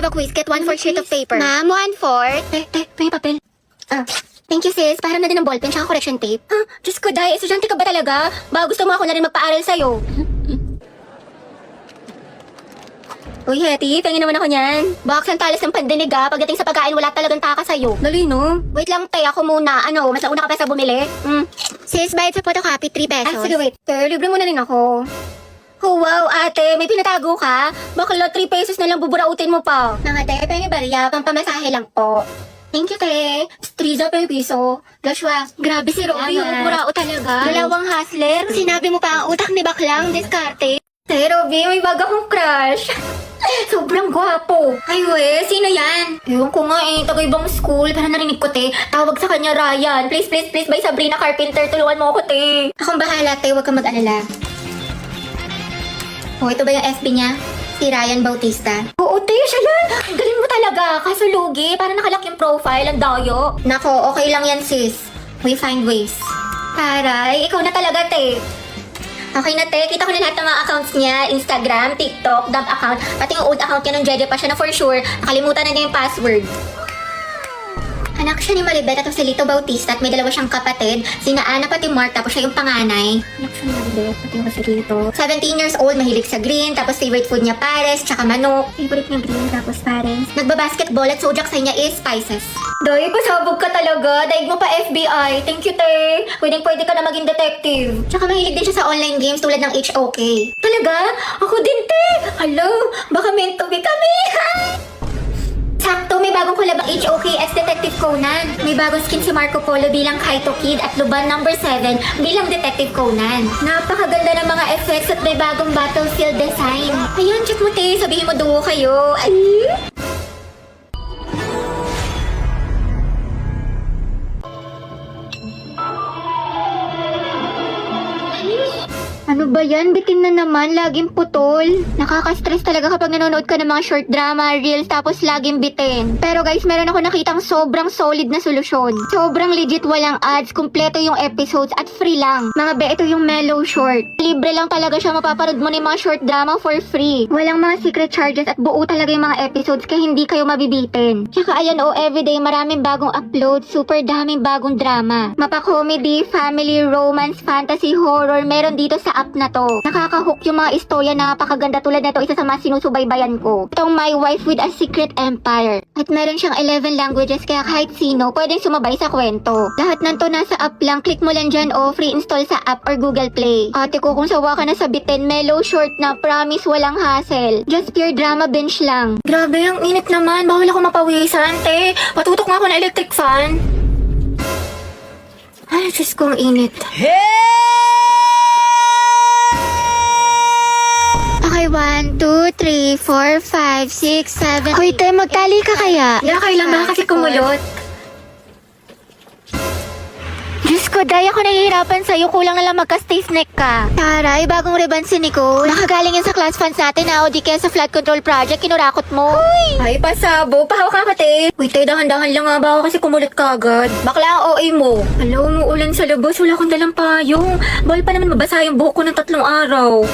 Have a quiz, get 1/4 sheet of paper. Ma'am, 1/4? May papel. Thank you, sis. Pahiram na din ng ballpen tsaka correction tape. Diyos ko, Day. Estudyante ka ba talaga? Baka gusto mo ako na rin magpaaral sa'yo. Uy, Hetty, tingin naman ako niyan. Baka ang talas ng pandinig pagdating sa pagkain wala talagang taka sa'yo. Dali, no? Wait lang, te. Ako muna. Mas nauna ka pa sa bumili? Sis, bayad sa photocopy, 3 pesos. Sige, wait. Te, libre mo na rin ako. Oh, wow, ate, may pinatago ka? Bakla 3 pesos na lang buburautin mo pa. Mga te, pengi barya, pampamasahe lang po. Thank you, te. Striza pa yung piso. Joshua, grabe si Robby, burao talaga. Dalawang hustler. Sinabi mo pa ang utak ni Baklang, diskarte. Te, Robby, may bago akong crush. Sobrang gwapo. Ay, we, sino yan? Ewan ko nga taga-ibang school. Parang narinig ko, te. Tawag sa kanya, Ryan. Please, please, please, by Sabrina Carpenter, tulungan mo ako, te. Akong bahala, te. Huwag kang mag-alala. Oh, ito ba yung FB niya? Si Ryan Bautista. Oo, te, siya yan. Ang galing mo talaga. Kaso lugi, parang nakalock yung profile. Ang dayo. Nako, okay lang yan, sis. We find ways. Taray, ikaw na talaga, te. Okay na, te. Kita ko na lahat ng mga accounts niya. Instagram, TikTok, dump account. Pati yung old account niya nung Jede pa siya na for sure. Nakalimutan na niya yung password. Anak siya ni Maribet at si Lito Bautista at may dalawa siyang kapatid. Sina Ana pati Mark, tapos siya yung panganay. Anak siya ni Maribet, pati yung si Lito. 17 years old, mahilig sa green, tapos favorite food niya pares, tsaka manok. Favorite niya green, tapos pares. Nagbabasketball at zodiac sign niya is spices. Day, pasabog ka talaga. Daig mo pa FBI. Thank you, te. Pwede ka na maging detective. Tsaka mahilig din siya sa online games tulad ng HOK. Talaga? Ako din, te. Hello, baka meant to be kami. Sakto, may bagong collab ang HOK as Detective Conan. May bagong skin si Marco Polo bilang Kaito Kid at Luban number 7 bilang Detective Conan. Napakaganda ng mga effects at may bagong battlefield design. Ayan, check mo, te. Sabihin mo duo kayo. Ay! Ano ba yan? Bitin na naman. Laging putol. Nakaka-stress talaga kapag nanonood ka ng mga short drama, reels, tapos laging bitin. Pero guys, meron ako nakitang sobrang solid na solusyon. Sobrang legit, walang ads, kumpleto yung episodes at free lang. Mga be, ito yung mellow short. Libre lang talaga siya, mapapanood mo na yung mga short drama for free. Walang mga secret charges at buo talaga yung mga episodes kaya hindi kayo mabibitin. Tsaka ayan everyday maraming bagong upload, super daming bagong drama. Mapa-comedy, family, romance, fantasy, horror, meron dito sa app na to. Nakaka-hook yung mga istorya na napakaganda tulad nito, isa sa mga sinusubaybayan ko. Itong My Wife with a Secret Empire. At meron siyang 11 languages kaya kahit sino pwedeng sumabay sa kwento. Lahat ng to nasa app lang, click mo lang dyan free install sa app or Google Play. Ate ko, kung sawa ka na sa bitin, mellow short na, promise walang hassle. Just pure drama binge lang. Grabe, ang init naman. Bawal ako mapawisan, te. Patutok nga ako ng electric fan. Ay, Diyos ko, ang init. Okay, 1, 2, 3, 4, 5, 6, 7. Hoy, te, magtali ka kaya? Hindi, kailan ba kasi kumulot? Diyos ko, Day, ako nahihirapan sa'yo. Kulang na lang magka-stay snack ka. Taray, bagong ribbon si Nicole. Nakagaling yan sa class funds natin o di kaya sa flood control project, kinurakot mo. Uy! Ay, pasabo. Pahawak ka, te. Uy, te, dahan-dahan lang nga ba ako kasi kumulit ka agad. Bakla ang OA mo. Alam mo, ulan sa labas. Wala akong dalang payong. Bawal pa naman mabasa yung buhok ko ng 3 araw.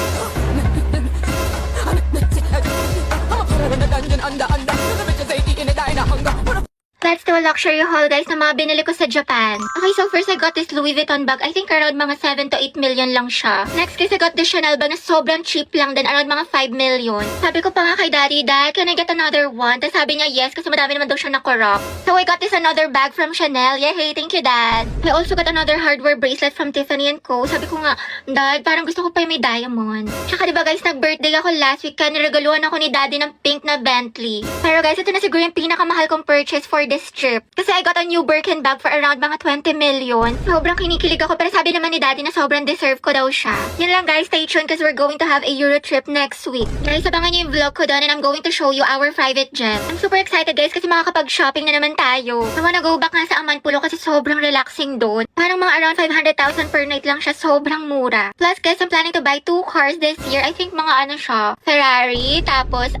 Let's do a luxury haul, guys, na mga binili ko sa Japan. Okay, so first I got this Louis Vuitton bag. I think around mga 7 to 8 million lang siya. Next guys, I got this Chanel bag na sobrang cheap lang din, around mga 5 million. Sabi ko pa nga kay Daddy, Dad, can I get another one? Tapos sabi niya yes, kasi madami naman daw siya na-corrupt. So I got this another bag from Chanel. Yay, thank you, Dad. I also got another hardware bracelet from Tiffany & Co. Sabi ko nga, Dad, parang gusto ko pa yung may diamond. Tsaka diba guys, nag-birthday ako last week, kaya niregaluhan ako ni Daddy ng pink na Bentley. Pero guys, ito na siguro yung pinakamahal kong purchase for this trip. Kasi I got a new Birkin bag for around mga 20 million. Sobrang kinikilig ako, pero sabi naman ni Daddy na sobrang deserve ko daw siya. Yun lang guys, stay tuned because we're going to have a Euro trip next week. Guys, abangan niyo yung vlog ko doon and I'm going to show you our private jet. I'm super excited guys kasi makakapag-shopping na naman tayo. I wanna go back nga sa Amanpulo kasi sobrang relaxing doon. Parang mga around 500,000 per night lang siya, sobrang mura. Plus guys, I'm planning to buy 2 cars this year. I think mga siya, Ferrari, tapos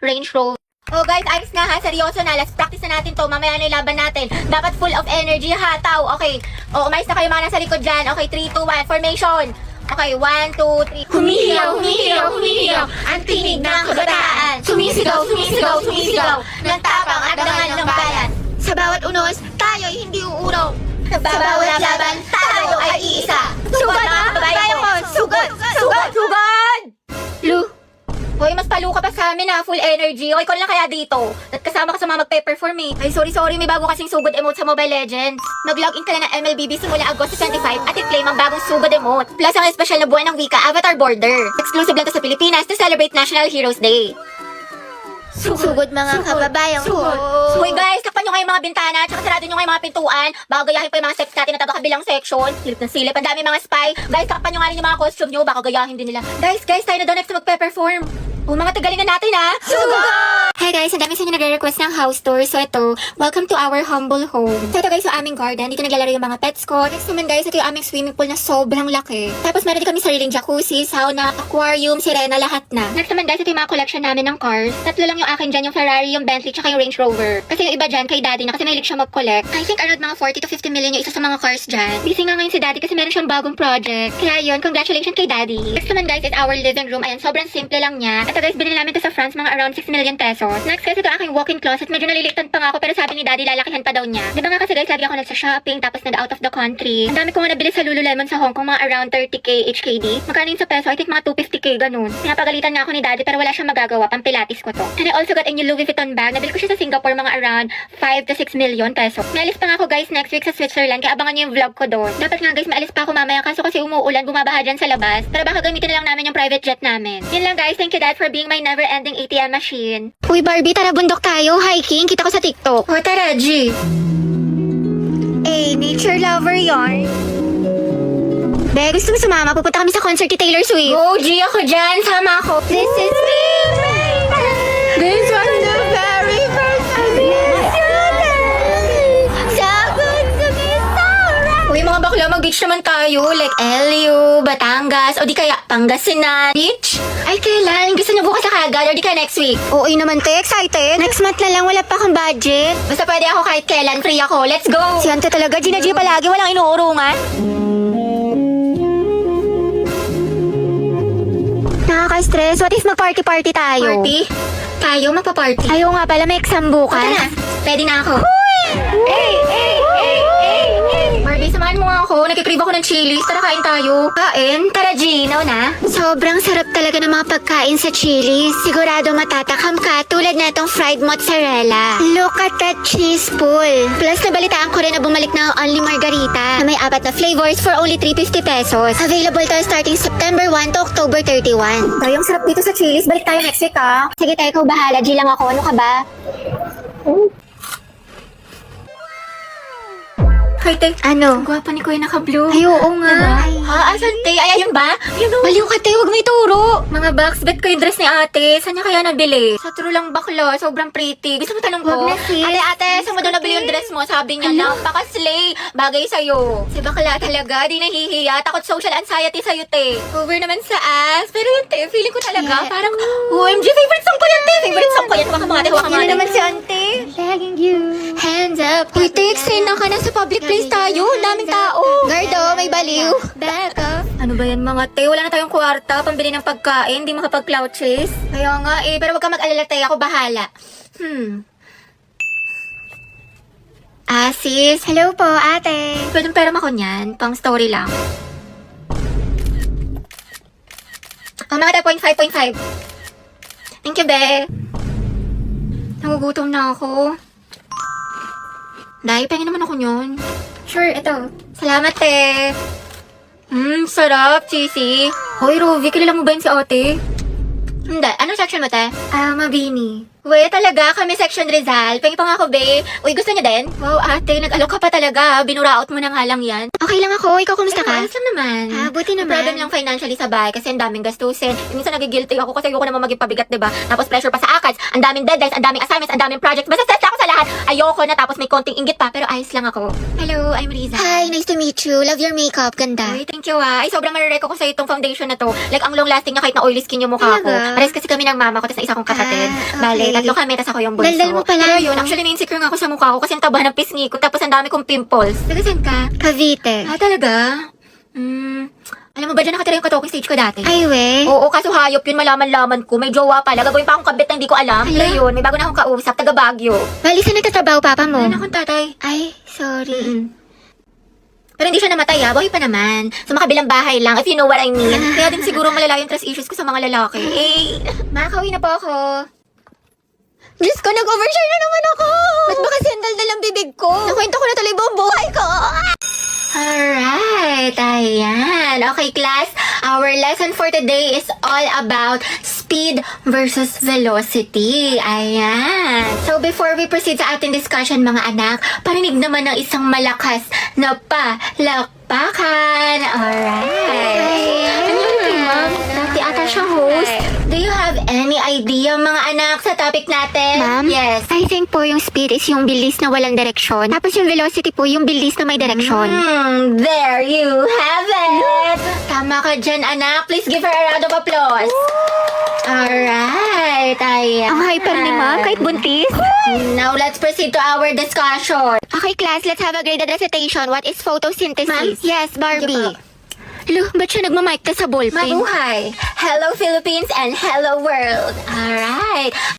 Range Rover. Oh guys, ayos na ha, seryoso na. Let's practice na natin to. Mamaya na yung laban natin. Dapat full of energy ha, tao. Okay. Oh, umayos na kayo mga nasa likod dyan. Okay, 3, 2, 1, formation. Okay, 1, 2, 3. Humihiyaw, humihiyaw, humihiyaw. Ang tinig ng kabataan. Sumisigaw, sumisigaw, sumisigaw. Ng tapang at dangal ng bayan. Sa bawat unos, tayo'y hindi uurong. Sa bawat laban, tayo ay iisa. Sugod na, babayan ko! Sugod! Sugod! Sugod! Lu, hoy, mas palo ka pa sa amin ha, full energy. Okay, call lang kaya dito. At kasama ka sa mga magpe-perform eh. Ay, sorry, may bago kasing sugod emote sa Mobile Legends. Mag-login ka lang ng MLBB simula Agosto 25 at i-claim ang bagong sugod emote. Plus ang espesyal na buwan ng wika, Avatar Border. Exclusive lang to sa Pilipinas to celebrate National Heroes Day. Sugod mga kababayan ko. Hoy guys, takpan nyo nga yung mga bintana, tsaka sarado nyo nga yung mga pintuan. Baka gayahin pa yung mga steps natin na taga-kabilang section. Silip na silip, ang dami mga spy. Guys, takpan nyo nga rin yung mga costume nyo, baka gayahin din nila. Guys, tayo na daw next na magpe-perform. Oh, mga tagalingan natin ha. Sugod! Hey guys, ang dami sa inyo nagre-request ng house tour. So ito, welcome to our humble home. So ito guys, yung aming garden. Dito naglalaro yung mga pets ko. Next naman guys, ito yung aming swimming pool na sobrang laki. Tapos meron din kami sariling jacuzzi, sauna, aquarium, sirena, lahat na. Next naman guys, ito yung mga collection namin ng cars. Tatlo lang yung akin dyan, yung Ferrari, yung Bentley, tsaka yung Range Rover. Kasi yung iba dyan, kay daddy na kasi mahilig siya mag-collect. I think around mga 40 to 50 million yung isa sa mga cars dyan. Busy nga ngayon si daddy kasi meron siyang bagong project. Kaya yun, congratulations kay daddy. Next naman guys is our living room. Ayan, sobrang simple lang niya. Ito guys, binili namin to sa France, mga around 6 million pesos. Next guys, ito aking walk-in closet. Medyo nalilitan pa nga ako pero sabi ni daddy lalakihan pa daw niya. Di ba nga kasi guys, lagi ako nagsa-shopping tapos nag-out of the country. Ang dami ko nga nabili sa Lululemon sa Hong Kong, mga around 30k HKD. Magkano yun sa peso? I think mga 250k ganun. Pinapagalitan nga ako ni daddy pero wala siyang magagawa. Pampilatis ko to. And I also got a new Louis Vuitton bag. Nabili ko siya sa Singapore, mga around 5 to 6 million pesos. May alis pa nga ako guys next week sa Switzerland kaya abangan niyo yung vlog ko doon. Dapat nga guys, may alis pa ako mamaya kaso kasi umuulan, bumabaha dyan sa labas. Pero baka gamitin na lang namin yung private jet namin. Yun lang guys, thank you dad for being my never-ending ATM machine. Uy Barbie, tara bundok tayo, hiking, kita ko sa TikTok. O tara G. Nature lover yarn. Be, gusto mo sumama? Pupunta kami sa concert ni Taylor Swift. Go G, ako dyan, sama ako. This is me. This was the very first time. So good to be so right. Uy mga bakla, mag-beach naman tayo. Like LU, Batangas, o di kaya Pangasinan. Beach? Ay, kailan? Gusto niyo bukas na kagad or di kaya next week? Oo naman, te. Excited. Next month na lang, wala pa akong budget. Basta pwede ako kahit kailan. Free ako. Let's go! Si Ante talaga, Gina G palagi, walang inuurungan. Nakaka-stress. What if mag-party-party tayo? Party? Tayo magpa-party? Ayaw nga pala, may exam bukas. Tara na. Pwede na ako. Barbie, samahan mo nga ako. Nagkikrib ako ng chilies. Tara, kain tayo. Kain? Tara, Gino na. Sobrang sarap talaga ng mga pagkain sa chilies. Sigurado matatakam ka tulad na itong fried mozzarella. Look at that cheese pool. Plus, nabalitaan ko rin na bumalik na ang Only Margarita na may 4 na flavors for only 350 pesos. Available to starting September 1 to October 31. Ay, ang sarap dito sa chilies. Balik tayo next week, ha? Sige, tayo, ikaw bahala. G lang ako. Ano ka ba? Ay, te. Ano? Ang gwapa ni Kuya naka-blue. Ay, oo nga. Diba? Ha? Asan, te? Ay, ayun ba? Ayun o. Baliw ka, te. Huwag mo ituro. Mga box, bet ko yung dress ni ate. Saan niya kaya nabili? Sa true lang bakla. Sobrang pretty. Gusto mo tanong ko? Huwag na, sis. Ate, saan mo daw nabili yung dress mo? Sabi niya, napaka-slay. Bagay sa'yo. Si bakla talaga. Di nahihiya. Takot social anxiety sa'yo, te. Over naman sa ass. Pero yun, te. Feeling ko talaga. Parang, OMG, favorite song ko yan, te. Favorite song ko yan. Huwag ka mga, huwag ka mga. Yan naman si ante. Begging you. Hands up. Uy, te, explain na ka na sa public place tayo. Daming tao. Gardo, may baliw. Back up. Ano ba yan mga te? Wala na tayong kwarta, pambili ng pagkain, di makapag-cloud chase. Kaya nga eh, pero wag ka mag-alala te, ako bahala. Sis, Hello po, ate. pwedeng pera mo ko niyan, pang story lang. Mga 5.5. Thank you, be. Nagugutom na ako. Dahil, pengin naman ako yun. Sure, ito. Salamat, te. Sarap, cheesy. Hoy, Ruby, kilala mo ba yun si ate? Hindi. Anong section mo, te? Mabini. Uy, talaga, kami section Rizal. Pengi pa nga ako, be. Uy, gusto niyo din? Wow, ate, nag-alok ka pa talaga. Binuraot mo na nga lang yan. Okay lang ako. Ikaw, kumusta ka? Ayos lang naman. Buti naman. Problem lang financially sa bahay kasi ang daming gastusin. Minsan nagigilty ako kasi ayoko naman maging pabigat, diba? Tapos pressure pa sa ACADS. Ang daming deadlines, ang daming assignments, ang daming projects. Basta stress ako sa lahat. Ayoko na tapos may konting inggit pa pero ayos lang ako. Hello, I'm Riza. Hi, nice to meet you. Love your makeup. Ganda. Ay, thank you Ay, sobrang marireko ko sa itong foundation na to. Like, ang long lasting niya kahit na oily skin yung mukha ko. Talaga? Pares kasi kami ng mama ko, tapos na isa kong kapatid. Okay. Bale, tatlo kami, tapos ako yung bunso. Daldal mo pala. Pero yun, actually, na-insecure nga ako sa mukha ko kasi ang taba ng pisngi ko, tapos ang dami kong pimples. Taga saan ka? Cavite. Talaga? Alam mo ba dyan nakatira yung ka-talking stage ko dati? Ay, we. Oo, kaso hayop yun, malaman-laman ko. May jowa pala. Gagawin pa akong kabit na hindi ko alam. Hala. Ngayon, may bago na akong kausap, taga Baguio. Bali, saan nagtatrabaho papa mo? Wala na akong tatay. Ay, sorry. Pero hindi siya namatay buhay pa naman. Sa makabilang bahay lang, if you know what I mean. Kaya din siguro malala yung trust issues ko sa mga lalaki. Eh, makakauwi na po ako. Diyos ko, nag-overshare na naman ako! Ba't ba kasi ang daldal ang bibig ko? Nakwento ko na tuloy buong buhay ko! Alright, ayan. Okay, class. Our lesson for today is all about speed versus velocity. Ayan. So, before we proceed sa ating discussion, mga anak, parinig naman ng isang malakas na palakpakan. Alright. Ano yun, ma'am? Dati ata siya host. Do you have any idea, mga anak, sa topic natin? Ma'am? Yes. I think po yung speed is yung bilis na walang direksyon. Tapos yung velocity po yung bilis na may direksyon. There you have it! Tama ka dyan, anak. Please give her a round of applause. Alright, ayan. Ang hyper ni ma'am, kahit buntis. Now, let's proceed to our discussion. Okay, class, let's have a grade recitation. What is photosynthesis? Ma'am? Yes, Barbie. Sige Lo, ba't siya nagmamic ka sa ballpen? Mabuhay! Hello, Philippines and hello, world! Alright.